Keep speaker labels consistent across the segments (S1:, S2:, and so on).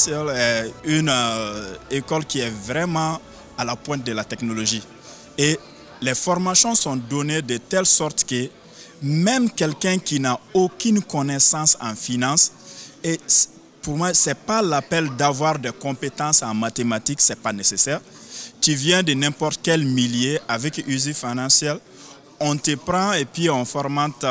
S1: Financial est une école qui est vraiment à la pointe de la technologie. Et les formations sont données de telle sorte que même quelqu'un qui n'a aucune connaissance en finance, et pour moi, ce n'est pas l'appel d'avoir des compétences en mathématiques, ce n'est pas nécessaire. Tu viens de n'importe quel milieu avec Easy Financial, on te prend et puis on formente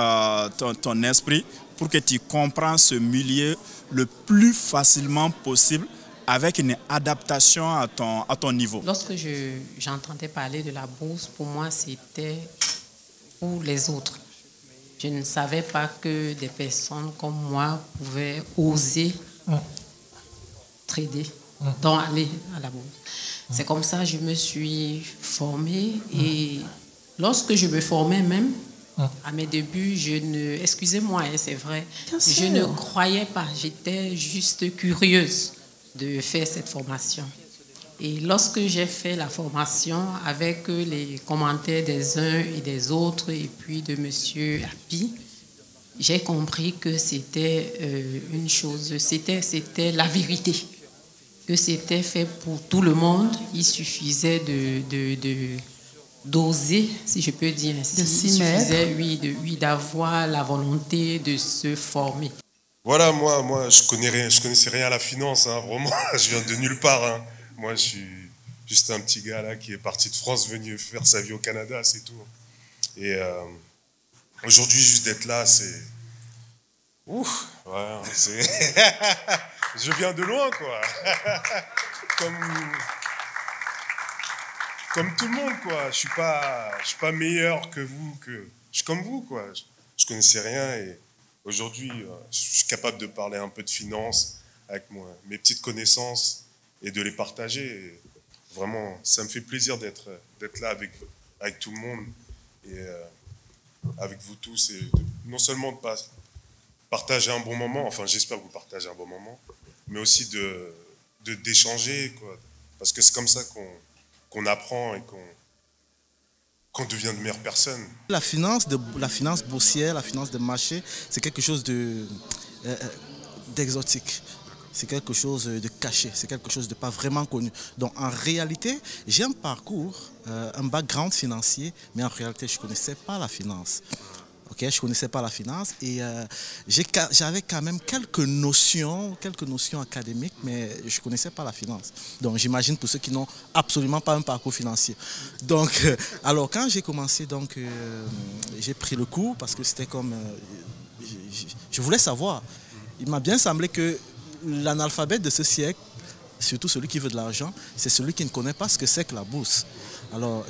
S1: ton esprit pour que tu comprennes ce milieu le plus facilement possible avec une adaptation à ton niveau.
S2: Lorsque j'entendais parler de la bourse, pour moi, c'était pour les autres. Je ne savais pas que des personnes comme moi pouvaient oser trader, donc aller à la bourse. C'est comme ça que je me suis formée et lorsque je me formais même, à mes débuts, excusez-moi, c'est vrai, je ne croyais pas, j'étais juste curieuse de faire cette formation. Et lorsque j'ai fait la formation avec les commentaires des uns et des autres et puis de M. Happy, j'ai compris que c'était une chose, c'était la vérité, que c'était fait pour tout le monde. Il suffisait d'oser, si je peux dire ainsi. Il suffisait, oui, d'avoir la volonté de se former.
S3: Voilà, moi, je connaissais rien à la finance, hein, vraiment, je viens de nulle part. Hein. Moi, je suis juste un petit gars là qui est parti de France, venu faire sa vie au Canada, c'est tout. Et aujourd'hui, juste d'être là, c'est... Ouf, ouais, c'est... Je viens de loin, quoi. Comme tout le monde, quoi. Je suis pas meilleur que vous, je suis comme vous, quoi. Je connaissais rien et aujourd'hui, je suis capable de parler un peu de finance avec mes petites connaissances et de les partager. Et vraiment, ça me fait plaisir d'être là avec tout le monde et avec vous tous. Et non seulement de partager un bon moment, enfin j'espère que vous partagez un bon moment, mais aussi d'échanger, quoi. Parce que c'est comme ça qu'on apprend et qu'on devient de meilleures personnes.
S4: La finance boursière, la finance de marché, c'est quelque chose d'exotique. C'est quelque chose de caché, c'est quelque chose de pas vraiment connu. Donc en réalité, j'ai un parcours, un background financier, mais en réalité, je ne connaissais pas la finance. Okay, je ne connaissais pas la finance et j'avais quand même quelques notions académiques, mais je ne connaissais pas la finance. Donc j'imagine pour ceux qui n'ont absolument pas un parcours financier. Donc, alors quand j'ai commencé, j'ai pris le cours parce que c'était comme... je voulais savoir. Il m'a bien semblé que l'analphabète de ce siècle, surtout celui qui veut de l'argent, c'est celui qui ne connaît pas ce que c'est que la bourse. Alors,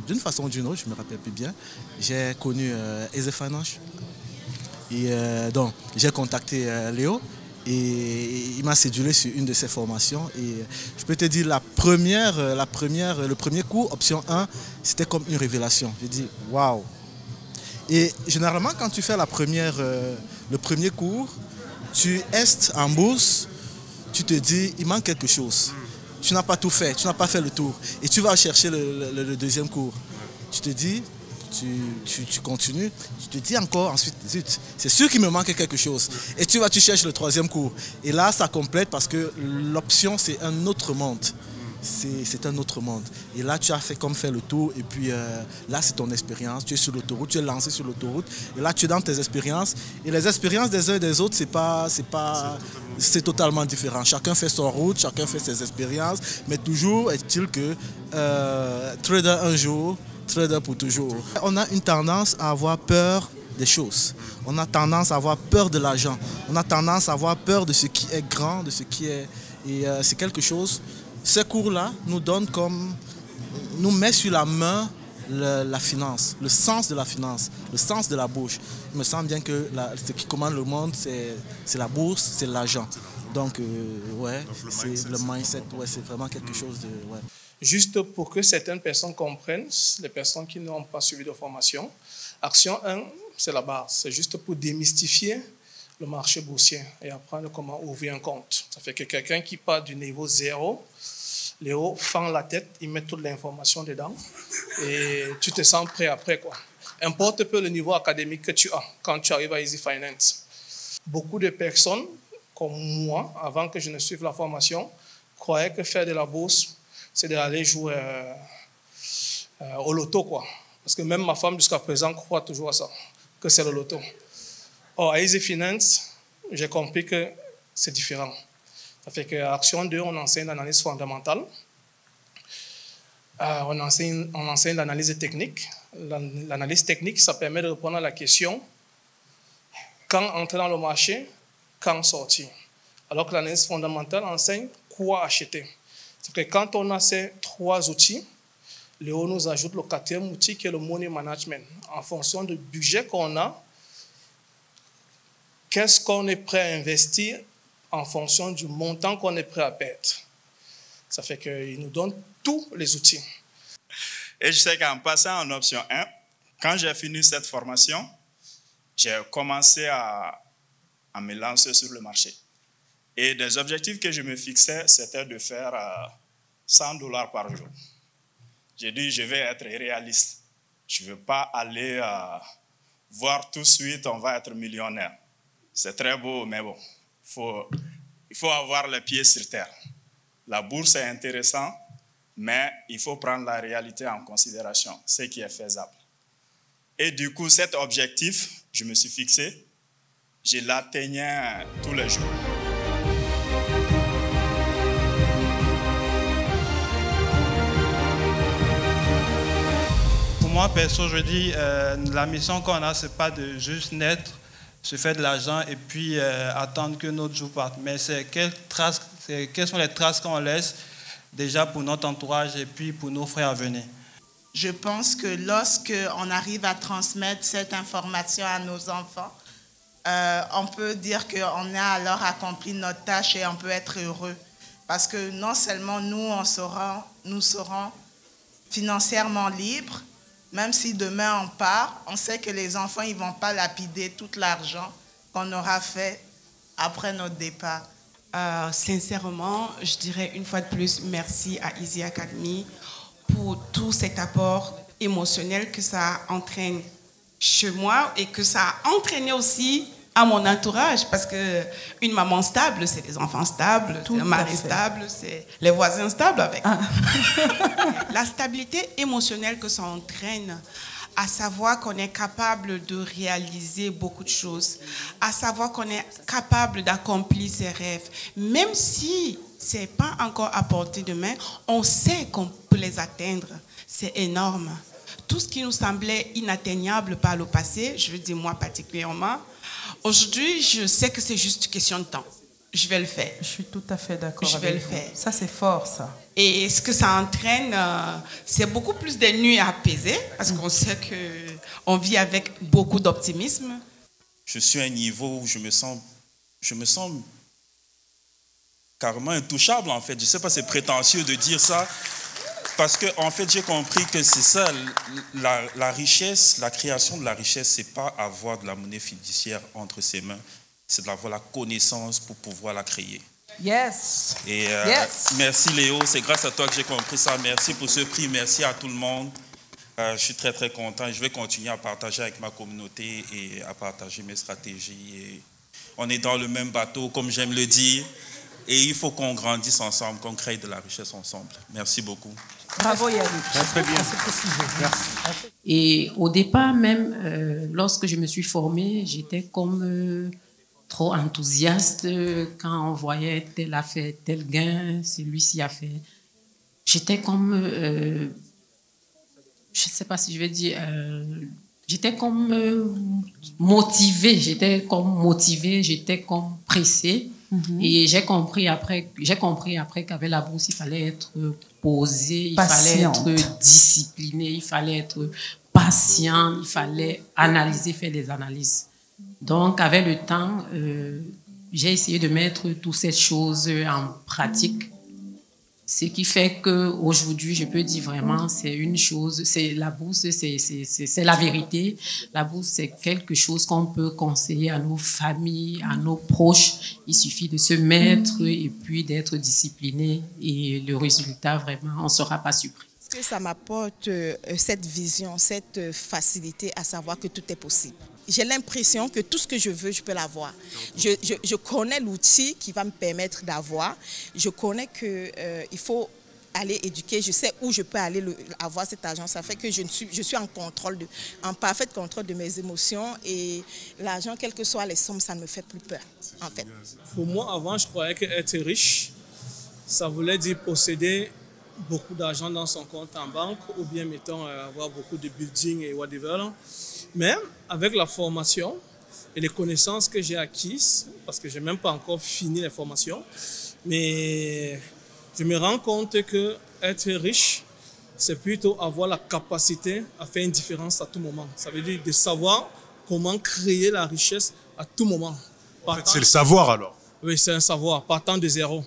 S4: d'une façon ou d'une autre, je me rappelle plus bien, j'ai connu Easy Financial. Et donc, j'ai contacté Léo et il m'a cédulé sur une de ses formations. Et je peux te dire, le premier cours, option 1, c'était comme une révélation. J'ai dit, waouh! Et généralement, quand tu fais le premier cours, tu es en bourse, tu te dis, il manque quelque chose. Tu n'as pas tout fait, tu n'as pas fait le tour. Et tu vas chercher le deuxième cours. Tu te dis, tu continues, tu te dis encore ensuite, zut, c'est sûr qu'il me manque quelque chose. Et tu cherches le troisième cours. Et là, ça complète parce que l'option, c'est un autre monde. C'est un autre monde. Et là, tu as fait le tour. Et puis là, c'est ton expérience. Tu es sur l'autoroute, tu es lancé sur l'autoroute. Et là, tu es dans tes expériences. Et les expériences des uns et des autres, c'est totalement différent. Chacun fait son route, chacun fait ses expériences. Mais toujours est-il que trader un jour, trader pour toujours. On a une tendance à avoir peur des choses. On a tendance à avoir peur de l'argent. On a tendance à avoir peur de ce qui est grand, de ce qui est... Et c'est quelque chose... Ces cours-là nous met sur la main la finance, le sens de la finance, le sens de la bourse. Il me semble bien que ce qui commande le monde, c'est la bourse, c'est l'argent. Donc, c'est le mindset, c'est vraiment quelque chose de... Ouais.
S5: Juste pour que certaines personnes comprennent, les personnes qui n'ont pas suivi de formation, Action 1, c'est la base. C'est juste pour démystifier le marché boursier et apprendre comment ouvrir un compte. Ça fait que quelqu'un qui part du niveau 0, Léo fend la tête, il met toute l'information dedans et tu te sens prêt après, quoi. Importe peu le niveau académique que tu as quand tu arrives à Easy Finance. Beaucoup de personnes comme moi, avant que je ne suive la formation, croyaient que faire de la bourse, c'est d'aller jouer au loto, quoi. Parce que même ma femme, jusqu'à présent, croit toujours à ça, que c'est le loto. Or, à Easy Finance, j'ai compris que c'est différent. Ça fait qu'à Action 2, on enseigne l'analyse fondamentale. On enseigne l'analyse technique. L'analyse technique, ça permet de répondre à la question quand entrer dans le marché, quand sortir. Alors que l'analyse fondamentale enseigne quoi acheter. C'est que quand on a ces 3 outils, Léo nous ajoute le 4e outil qui est le money management. En fonction du budget qu'on a, qu'est-ce qu'on est prêt à investir en fonction du montant qu'on est prêt à perdre. Ça fait qu'il nous donne tous les outils.
S1: Et je sais qu'en passant en option 1, quand j'ai fini cette formation, j'ai commencé à me lancer sur le marché. Et des objectifs que je me fixais, c'était de faire $100 par jour. J'ai dit, je vais être réaliste. Je ne veux pas aller voir tout de suite, on va être millionnaire. C'est très beau, mais bon, il faut avoir les pieds sur terre. La bourse est intéressant, mais il faut prendre la réalité en considération, ce qui est faisable. Et du coup, cet objectif, je me suis fixé, je l'atteignais tous les jours.
S6: Pour moi, perso, je dis, la mission qu'on a, ce n'est pas de juste naître, se faire de l'argent et puis attendre que notre jour parte. Mais c'est quelles sont les traces qu'on laisse déjà pour notre entourage et puis pour nos frères à venir.
S7: Je pense que lorsqu'on arrive à transmettre cette information à nos enfants, on peut dire qu'on a alors accompli notre tâche et on peut être heureux. Parce que non seulement nous serons financièrement libres, même si demain on part, on sait que les enfants ne vont pas lapider tout l'argent qu'on aura fait après notre départ.
S8: Sincèrement, je dirais une fois de plus merci à Easy Academy pour tout cet apport émotionnel que ça entraîne chez moi et que ça a entraîné aussi à mon entourage, parce qu'une maman stable, c'est des enfants stables, c'est un mari stable, c'est les voisins stables avec. La stabilité émotionnelle que ça entraîne, à savoir qu'on est capable de réaliser beaucoup de choses, à savoir qu'on est capable d'accomplir ses rêves, même si ce n'est pas encore à portée de main, on sait qu'on peut les atteindre. C'est énorme. Tout ce qui nous semblait inatteignable par le passé, je veux dire moi particulièrement, aujourd'hui, je sais que c'est juste une question de temps. Je vais le faire.
S9: Je suis tout à fait d'accord avec vous.
S8: Je vais le faire.
S9: Ça, c'est fort, ça.
S8: Et ce que ça entraîne, c'est beaucoup plus de nuits à apaiser, parce qu'on sait qu'on vit avec beaucoup d'optimisme.
S10: Je suis à un niveau où je me sens carrément intouchable, en fait. Je ne sais pas, c'est prétentieux de dire ça, parce que, en fait, j'ai compris que c'est ça, la richesse, la création de la richesse, ce n'est pas avoir de la monnaie fiduciaire entre ses mains, c'est d'avoir la connaissance pour pouvoir la créer.
S9: Yes.
S10: Et merci Léo, c'est grâce à toi que j'ai compris ça. Merci pour ce prix, merci à tout le monde. Je suis très très content et je vais continuer à partager avec ma communauté et à partager mes stratégies. Et on est dans le même bateau, comme j'aime le dire, et il faut qu'on grandisse ensemble, qu'on crée de la richesse ensemble. Merci beaucoup.
S9: Bravo Yannick.
S1: Très bien.
S9: Merci.
S2: Et au départ même, lorsque je me suis formée, j'étais comme trop enthousiaste quand on voyait tel a fait tel gain, celui-ci a fait. J'étais comme, je ne sais pas si je vais dire, j'étais comme motivée, j'étais comme pressée. Et j'ai compris après qu'avec la bourse, il fallait être posé, il fallait être discipliné, il fallait être patient, il fallait analyser, faire des analyses. Donc, avec le temps, j'ai essayé de mettre toutes ces choses en pratique. Ce qui fait qu'aujourd'hui, je peux dire vraiment, c'est une chose, c'est la bourse, c'est la vérité. La bourse, c'est quelque chose qu'on peut conseiller à nos familles, à nos proches. Il suffit de se mettre et puis d'être discipliné. Et le résultat, vraiment, on ne sera pas surpris.
S7: Est-ce que ça m'apporte cette vision, cette facilité à savoir que tout est possible?
S11: j'ai l'impression que tout ce que je veux, je peux l'avoir. Je connais l'outil qui va me permettre d'avoir. Je connais qu'il faut aller éduquer. Je sais où je peux aller avoir cet argent. Ça fait que je suis en parfait contrôle de mes émotions. Et l'argent, quelles que soient les sommes, ça ne me fait plus peur, en fait.
S5: Pour moi, avant, je croyais qu'être riche, ça voulait dire posséder beaucoup d'argent dans son compte en banque ou bien, mettons, avoir beaucoup de buildings et whatever. Mais avec la formation et les connaissances que j'ai acquises, parce que je n'ai même pas encore fini les formations, mais je me rends compte que être riche, c'est plutôt avoir la capacité à faire une différence à tout moment. Ça veut dire de savoir comment créer la richesse à tout moment.
S3: En fait, c'est le savoir alors.
S5: Oui, c'est un savoir, partant de zéro.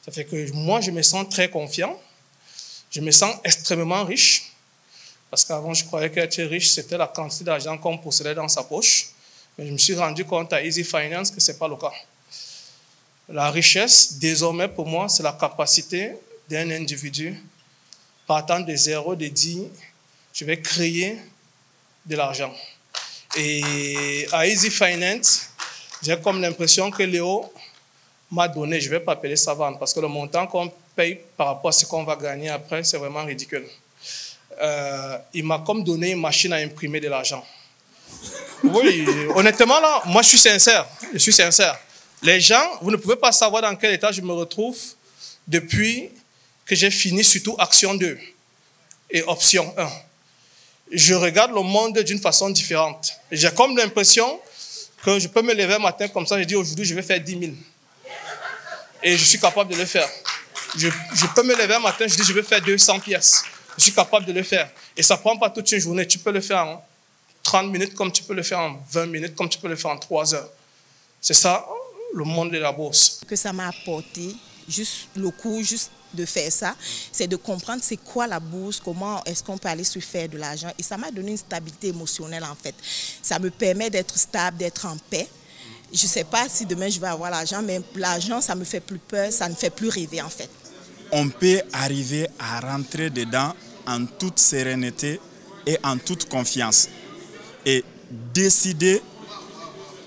S5: Ça fait que moi, je me sens très confiant. Je me sens extrêmement riche. Parce qu'avant, je croyais qu'être riche, c'était la quantité d'argent qu'on possédait dans sa poche. Mais je me suis rendu compte à Easy Finance que ce n'est pas le cas. La richesse, désormais, pour moi, c'est la capacité d'un individu, partant de zéro, de dire, je vais créer de l'argent. Et à Easy Finance, j'ai comme l'impression que Léo m'a donné, je ne vais pas appeler ça vendre, parce que le montant qu'on paye par rapport à ce qu'on va gagner après, c'est vraiment ridicule. Il m'a comme donné une machine à imprimer de l'argent. Oui, honnêtement, là, moi, je suis sincère. Je suis sincère. Les gens, vous ne pouvez pas savoir dans quel état je me retrouve depuis que j'ai fini, surtout Action 2 et Option 1. Je regarde le monde d'une façon différente. J'ai comme l'impression que je peux me lever un matin comme ça, je dis aujourd'hui, je vais faire 10 000. Et je suis capable de le faire. Je peux me lever un matin, je dis, je vais faire 200 pièces. Je suis capable de le faire. Et ça ne prend pas toute une journée. Tu peux le faire en 30 minutes, comme tu peux le faire en 20 minutes, comme tu peux le faire en 3 heures. C'est ça, le monde de la bourse.
S11: Ce que ça m'a apporté, juste le coup, juste de faire ça, c'est de comprendre c'est quoi la bourse, comment est-ce qu'on peut aller se faire de l'argent. Et ça m'a donné une stabilité émotionnelle, en fait. Ça me permet d'être stable, d'être en paix. Je ne sais pas si demain je vais avoir l'argent, mais l'argent, ça ne me fait plus peur, ça ne fait plus rêver, en fait.
S1: On peut arriver à rentrer dedans en toute sérénité et en toute confiance et décider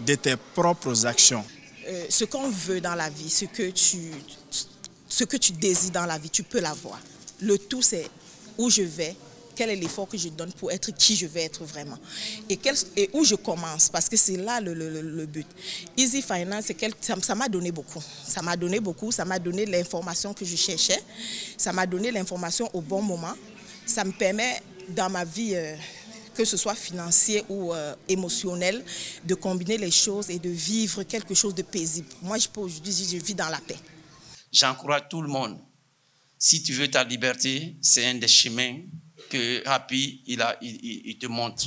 S1: de tes propres actions.
S11: Ce qu'on veut dans la vie, ce que tu désires dans la vie, tu peux l'avoir. Le tout, c'est où je vais, quel est l'effort que je donne pour être qui je vais être vraiment. Et où je commence, parce que c'est là le but. Easy Finance, ça m'a donné beaucoup. Ça m'a donné beaucoup, ça m'a donné l'information que je cherchais. Ça m'a donné l'information au bon moment. Ça me permet, dans ma vie, que ce soit financier ou émotionnel, de combiner les choses et de vivre quelque chose de paisible. Moi, aujourd'hui, je vis dans la paix.
S12: J'encourage tout le monde. Si tu veux ta liberté, c'est un des chemins que Happy il te montre.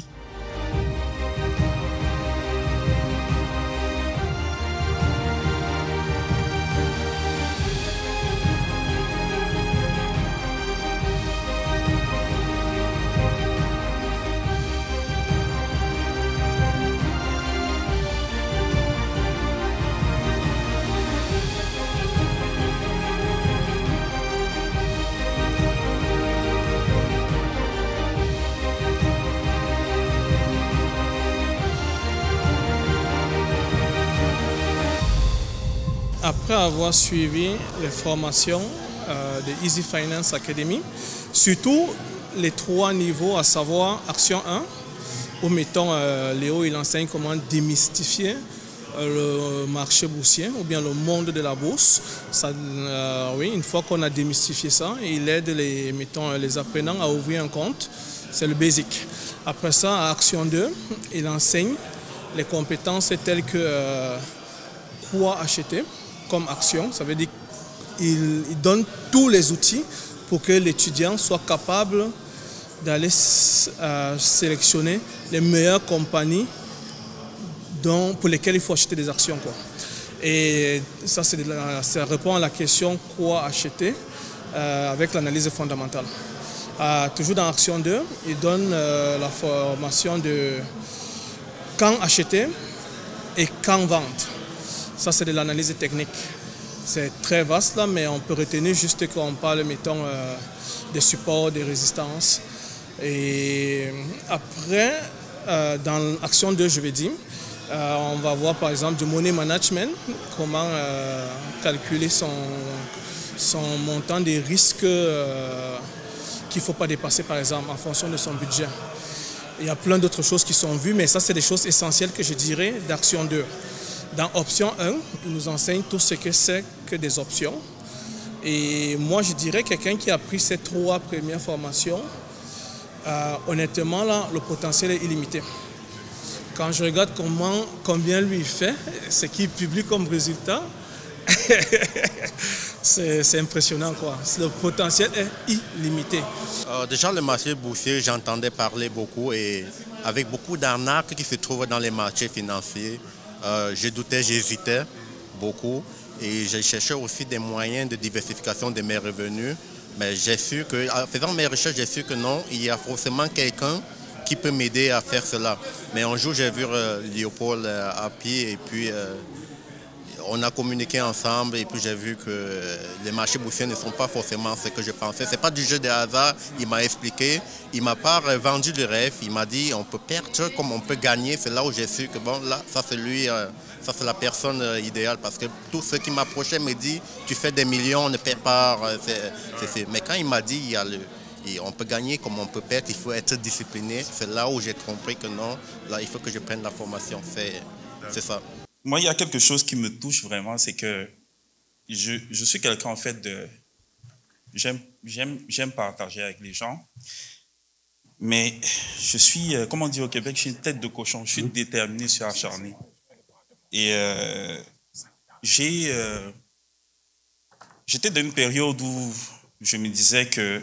S5: Après avoir suivi les formations de Easy Finance Academy, surtout les 3 niveaux, à savoir Action 1, où mettons Léo il enseigne comment démystifier le marché boursier ou bien le monde de la bourse. Ça, oui, une fois qu'on a démystifié ça, il aide les apprenants à ouvrir un compte. C'est le basic. Après ça, à Action 2, il enseigne les compétences telles que quoi acheter comme action. Ça veut dire qu'il donne tous les outils pour que l'étudiant soit capable d'aller sélectionner les meilleures compagnies pour lesquelles il faut acheter des actions, quoi. Et ça, ça répond à la question quoi acheter avec l'analyse fondamentale. Toujours dans Action 2, il donne la formation de quand acheter et quand vendre. Ça, c'est de l'analyse technique. C'est très vaste là, mais on peut retenir juste qu'on parle, mettons, des supports, des résistances. Et après, dans Action 2, je vais dire, on va voir par exemple du money management, comment calculer son montant des risques qu'il ne faut pas dépasser par exemple en fonction de son budget. Il y a plein d'autres choses qui sont vues, mais ça c'est des choses essentielles que je dirais d'Action 2. Dans Option 1, il nous enseigne tout ce que c'est que des options. Et moi je dirais quelqu'un qui a pris ces 3 premières formations, honnêtement là, le potentiel est illimité. Quand je regarde combien lui il fait, ce qu'il publie comme résultat, c'est impressionnant quoi. Le potentiel est illimité.
S13: Déjà le marché boursier, j'entendais parler beaucoup et avec beaucoup d'arnaques qui se trouvent dans les marchés financiers, je doutais, j'hésitais beaucoup et je cherchais aussi des moyens de diversification de mes revenus. Mais j'ai su que, en faisant mes recherches, j'ai su que non, il y a forcément quelqu'un qui peut m'aider à faire cela. Mais un jour, j'ai vu Léopold à pied et puis on a communiqué ensemble et puis j'ai vu que les marchés boursiers ne sont pas forcément ce que je pensais. Ce n'est pas du jeu de hasard, il m'a expliqué, il ne m'a pas vendu le rêve, il m'a dit on peut perdre comme on peut gagner. C'est là où j'ai su que bon, là, ça c'est lui, ça c'est la personne idéale parce que tous ceux qui m'approchaient me disent tu fais des millions, ne perds pas. Mais quand il m'a dit on peut gagner comme on peut perdre, il faut être discipliné. C'est là où j'ai compris que non, là il faut que je prenne la formation, c'est ça.
S10: Moi, il y a quelque chose qui me touche vraiment, c'est que je suis quelqu'un en fait de... J'aime partager avec les gens, mais je suis, comme on dit au Québec, je suis une tête de cochon, je suis déterminé, je suis acharné. Et j'étais dans une période où je me disais que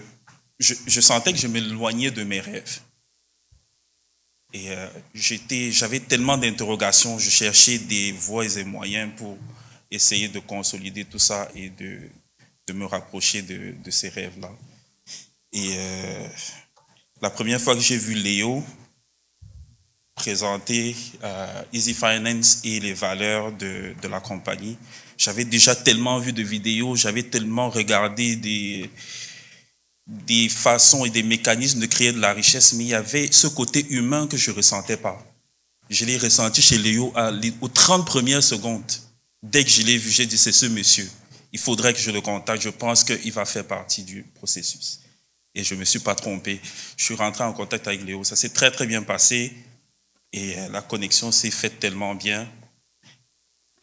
S10: je sentais que je m'éloignais de mes rêves. Et j'avais tellement d'interrogations, je cherchais des voies et moyens pour essayer de consolider tout ça et de me rapprocher de ces rêves-là. Et la première fois que j'ai vu Léo présenter Easy Finance et les valeurs de la compagnie, j'avais déjà tellement vu de vidéos, j'avais tellement regardé des façons et des mécanismes de créer de la richesse, mais il y avait ce côté humain que je ne ressentais pas. Je l'ai ressenti chez Léo aux 30 premières secondes. Dès que je l'ai vu, j'ai dit, c'est ce monsieur. Il faudrait que je le contacte. Je pense qu'il va faire partie du processus. Et je ne me suis pas trompé. Je suis rentré en contact avec Léo. Ça s'est très, très bien passé. Et la connexion s'est faite tellement bien.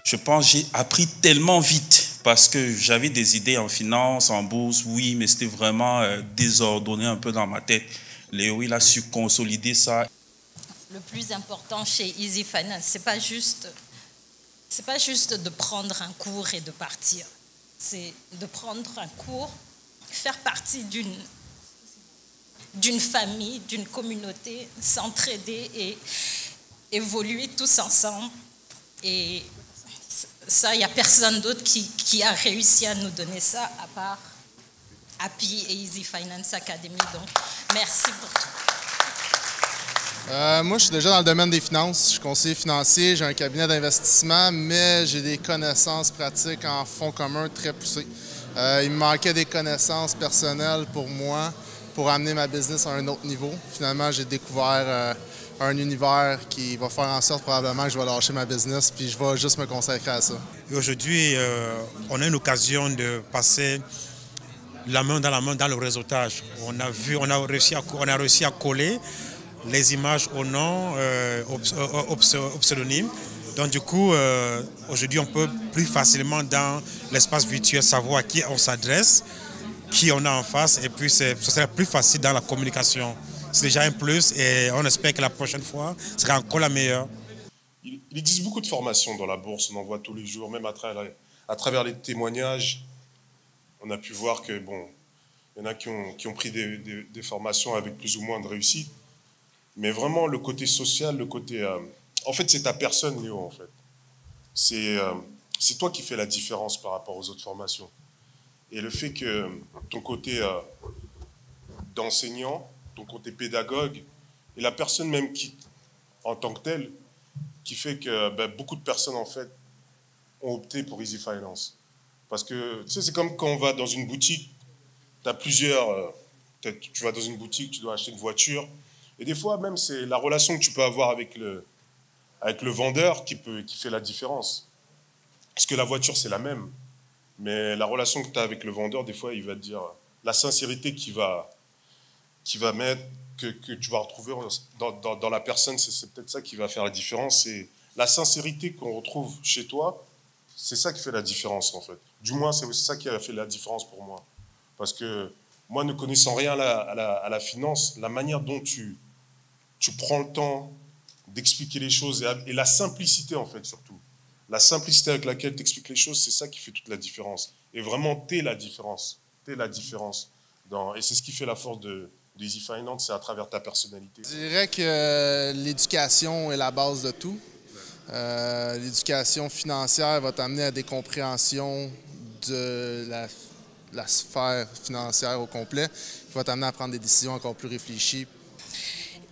S10: Je pense que j'ai appris tellement vite parce que j'avais des idées en finance, en bourse, oui, mais c'était vraiment désordonné un peu dans ma tête. Léo, il a su consolider ça.
S14: Le plus important chez Easy Finance, c'est pas juste de prendre un cours et de partir. C'est de prendre un cours, faire partie d'une famille, d'une communauté, s'entraider et évoluer tous ensemble. Et ça, il n'y a personne d'autre qui a réussi à nous donner ça, à part Happy et Easy Finance Academy. Donc, merci pour tout.
S15: Moi, je suis déjà dans le domaine des finances. Je suis conseiller financier, j'ai un cabinet d'investissement, mais j'ai des connaissances pratiques en fonds communs très poussées. Il me manquait des connaissances personnelles pour moi, pour amener ma business à un autre niveau. Finalement, j'ai découvert un univers qui va faire en sorte probablement que je vais lâcher ma business puis je vais juste me consacrer à ça.
S16: Aujourd'hui, on a une occasion de passer la main dans le réseautage. On a réussi à coller les images au nom, au pseudonyme. Donc du coup, aujourd'hui, on peut plus facilement dans l'espace virtuel savoir à qui on s'adresse, qui on a en face, et puis ce sera plus facile dans la communication. C'est déjà un plus et on espère que la prochaine fois sera encore la meilleure.
S3: Il existe beaucoup de formations dans la bourse, on en voit tous les jours, même à travers les témoignages. On a pu voir que bon, il y en a qui ont pris des formations avec plus ou moins de réussite. Mais vraiment, le côté social, le côté... en fait, c'est ta personne, Léo, en fait. C'est toi qui fais la différence par rapport aux autres formations. Et le fait que ton côté d'enseignant, ton côté pédagogue, et la personne même qui, en tant que telle, qui fait que beaucoup de personnes, en fait, ont opté pour Easy Finance. Parce que, tu sais, c'est comme quand on va dans une boutique, tu as plusieurs... tu vas dans une boutique, tu dois acheter une voiture, Et des fois, même, c'est la relation que tu peux avoir avec le vendeur qui fait la différence. Parce que la voiture, c'est la même. Mais la relation que tu as avec le vendeur, des fois, il va te dire la sincérité qu'il va mettre, que tu vas retrouver dans la personne, c'est peut-être ça qui va faire la différence. Et la sincérité qu'on retrouve chez toi, c'est ça qui fait la différence, en fait. Du moins, c'est ça qui a fait la différence pour moi. Parce que moi, ne connaissant rien à la finance, la manière dont tu prends le temps d'expliquer les choses et la simplicité, en fait, surtout. La simplicité avec laquelle tu expliques les choses, c'est ça qui fait toute la différence. Et vraiment, t'es la différence. T'es la différence. Et c'est ce qui fait la force d'Easy Finance, c'est à travers ta personnalité.
S15: Je dirais que l'éducation est la base de tout. L'éducation financière va t'amener à des compréhensions de la sphère financière au complet, qui va t'amener à prendre des décisions encore plus réfléchies.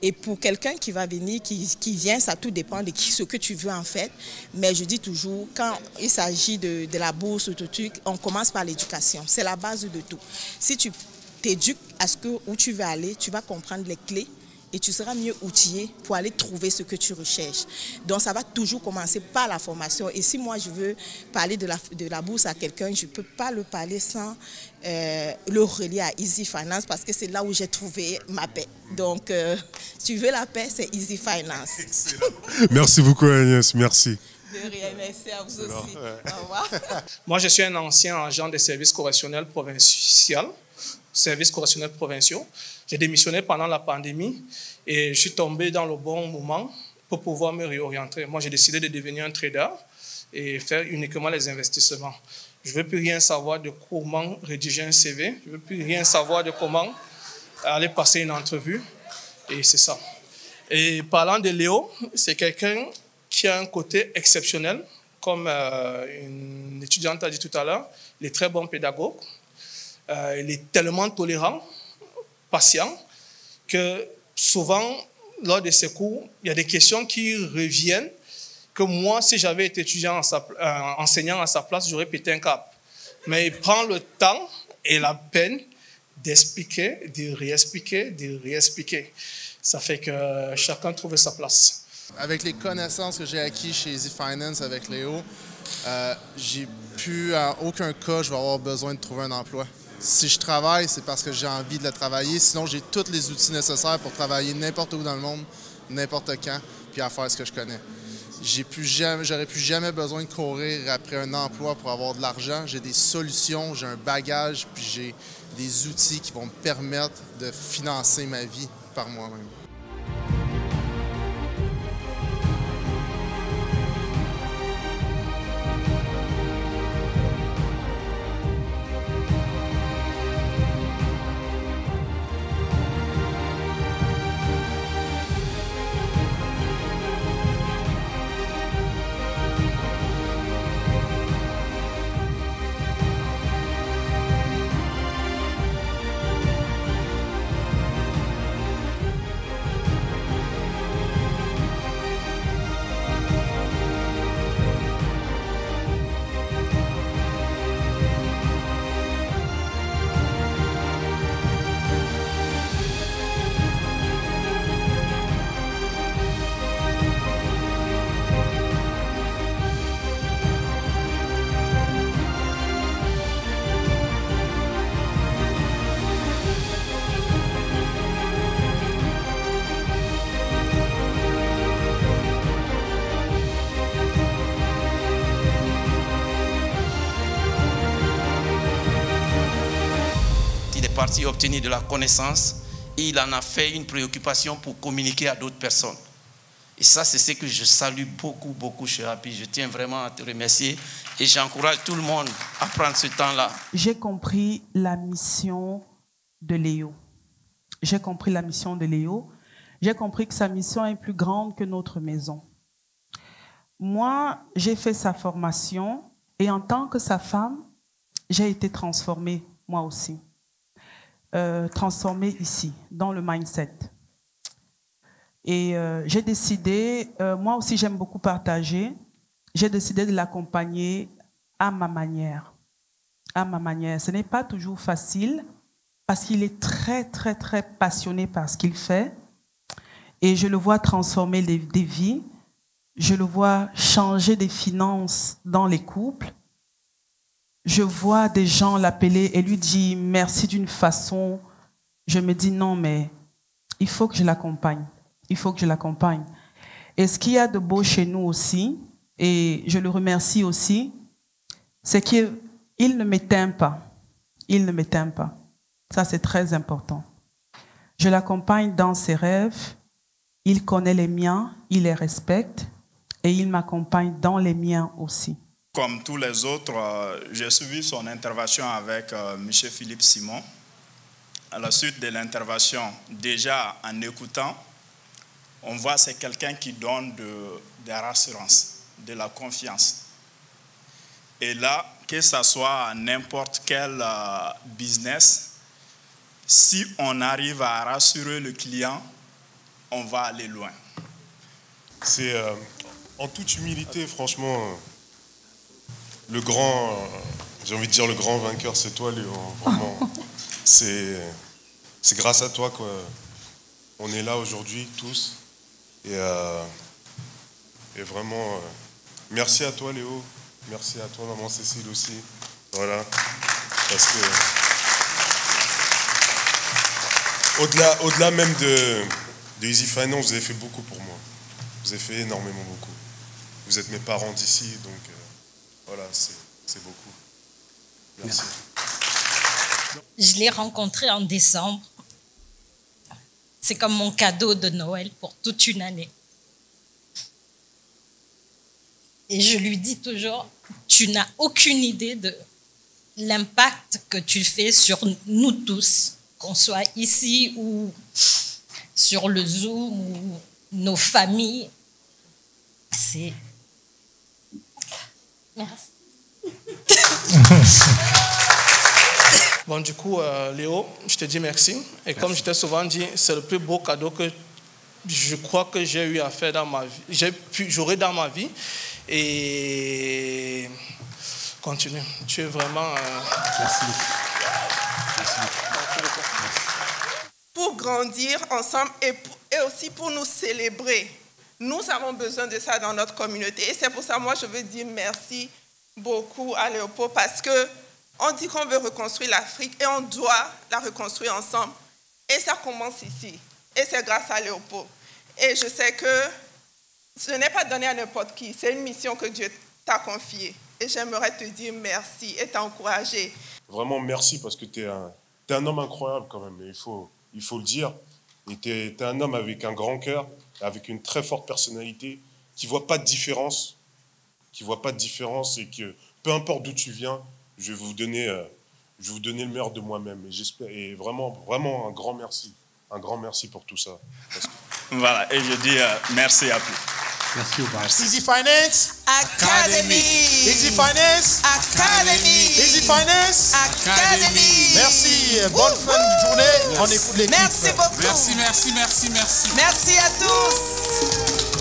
S11: Et pour quelqu'un qui va venir, qui vient, ça tout dépend de ce que tu veux en fait. Mais je dis toujours, quand il s'agit de la bourse ou tout truc, on commence par l'éducation. C'est la base de tout. Si tu t'éduques à où tu veux aller, tu vas comprendre les clés et tu seras mieux outillé pour aller trouver ce que tu recherches. Donc ça va toujours commencer par la formation. Et si moi je veux parler de la bourse à quelqu'un, je ne peux pas le parler sans le relier à Easy Finance parce que c'est là où j'ai trouvé ma paix. Donc si tu veux la paix, c'est Easy Finance.
S3: Excellent. Merci beaucoup Agnès, merci.
S11: De rien, merci à vous aussi. Au revoir.
S5: Moi je suis un ancien agent des services correctionnels provinciaux. J'ai démissionné pendant la pandémie et je suis tombé dans le bon moment pour pouvoir me réorienter. Moi, j'ai décidé de devenir un trader et faire uniquement les investissements. Je ne veux plus rien savoir de comment rédiger un CV. Je ne veux plus rien savoir de comment aller passer une entrevue. Et c'est ça. Et parlant de Léo, c'est quelqu'un qui a un côté exceptionnel. Comme une étudiante a dit tout à l'heure, il est très bon pédagogue. Il est tellement tolérant, patient, que souvent, lors de ses cours, il y a des questions qui reviennent que moi, si j'avais été enseignant à sa place, j'aurais pété un câble. Mais il prend le temps et la peine d'expliquer, de réexpliquer. Ça fait que chacun trouve sa place.
S15: Avec les connaissances que j'ai acquises chez Easy Finance avec Léo, j'ai pu, à aucun cas, je vais avoir besoin de trouver un emploi. Si je travaille, c'est parce que j'ai envie de le travailler. Sinon, j'ai tous les outils nécessaires pour travailler n'importe où dans le monde, n'importe quand, puis à faire ce que je connais. J'aurais plus jamais besoin de courir après un emploi pour avoir de l'argent. J'ai des solutions, j'ai un bagage, puis j'ai des outils qui vont me permettre de financer ma vie par moi-même.
S12: Parti obtenir de la connaissance et il en a fait une préoccupation pour communiquer à d'autres personnes. Et ça, c'est ce que je salue beaucoup chez Happy. Je tiens vraiment à te remercier et j'encourage tout le monde à prendre ce temps-là.
S8: J'ai compris la mission de Léo. J'ai compris la mission de Léo. J'ai compris que sa mission est plus grande que notre maison. Moi, j'ai fait sa formation et en tant que sa femme, j'ai été transformée, moi aussi. Transformée ici, dans le mindset. Et j'ai décidé, moi aussi j'aime beaucoup partager, j'ai décidé de l'accompagner à ma manière. À ma manière. Ce n'est pas toujours facile parce qu'il est très passionné par ce qu'il fait. Et je le vois transformer des vies. Je le vois changer des finances dans les couples. Je vois des gens l'appeler et lui dire merci d'une façon. Je me dis non, mais il faut que je l'accompagne. Il faut que je l'accompagne. Et ce qu'il y a de beau chez nous aussi, et je le remercie aussi, c'est qu'il ne m'éteint pas. Il ne m'éteint pas. Ça, c'est très important. Je l'accompagne dans ses rêves. Il connaît les miens, il les respecte et il m'accompagne dans les miens aussi.
S1: Comme tous les autres, j'ai suivi son intervention avec M. Philippe Simon. À la suite de l'intervention, déjà en écoutant, on voit que c'est quelqu'un qui donne de la rassurance, de la confiance. Et là, que ce soit n'importe quel business, si on arrive à rassurer le client, on va aller loin.
S3: C'est en toute humilité, franchement, le grand, j'ai envie de dire le grand vainqueur, c'est toi, Léo. Vraiment, c'est grâce à toi quoi. On est là aujourd'hui tous et vraiment, merci à toi, Léo. Merci à toi, maman Cécile aussi. Voilà, parce que au-delà même de Easy Finance, vous avez fait beaucoup pour moi. Vous avez fait énormément beaucoup. Vous êtes mes parents d'ici, donc voilà, c'est beaucoup. Merci.
S14: Je l'ai rencontré en décembre. C'est comme mon cadeau de Noël pour toute une année. Et je lui dis toujours, tu n'as aucune idée de l'impact que tu fais sur nous tous, qu'on soit ici ou sur le Zoom ou nos familles. C'est... Merci.
S5: Bon, du coup, Léo, je te dis merci. Et comme je t'ai souvent dit, c'est le plus beau cadeau que je crois que j'ai eu à faire dans ma vie, j'aurai dans ma vie. Et continue. Tu es vraiment...
S4: Merci.
S7: Pour grandir ensemble et aussi pour nous célébrer. Nous avons besoin de ça dans notre communauté. Et c'est pour ça, moi, je veux dire merci beaucoup à Léopold parce qu'on dit qu'on veut reconstruire l'Afrique et on doit la reconstruire ensemble. Et ça commence ici. Et c'est grâce à Léopold. Et je sais que ce n'est pas donné à n'importe qui. C'est une mission que Dieu t'a confiée. Et j'aimerais te dire merci et t'encourager.
S3: Vraiment merci parce que tu es un homme incroyable quand même. Il faut le dire. Et tu es un homme avec un grand cœur, avec une très forte personnalité, qui ne voit pas de différence. Et que peu importe d'où tu viens, je vais vous donner le meilleur de moi-même. Et j'espère, et vraiment un grand merci. Un grand merci pour tout ça.
S1: Voilà, et je dis merci à vous.
S4: Merci au bar.
S9: Easy Finance
S7: Academy.
S9: Easy Finance
S7: Academy.
S9: Easy Finance
S7: Academy.
S9: Merci, bonne fin de journée. On écoute l'équipe.
S7: Merci beaucoup.
S9: Merci.
S7: Merci à tous.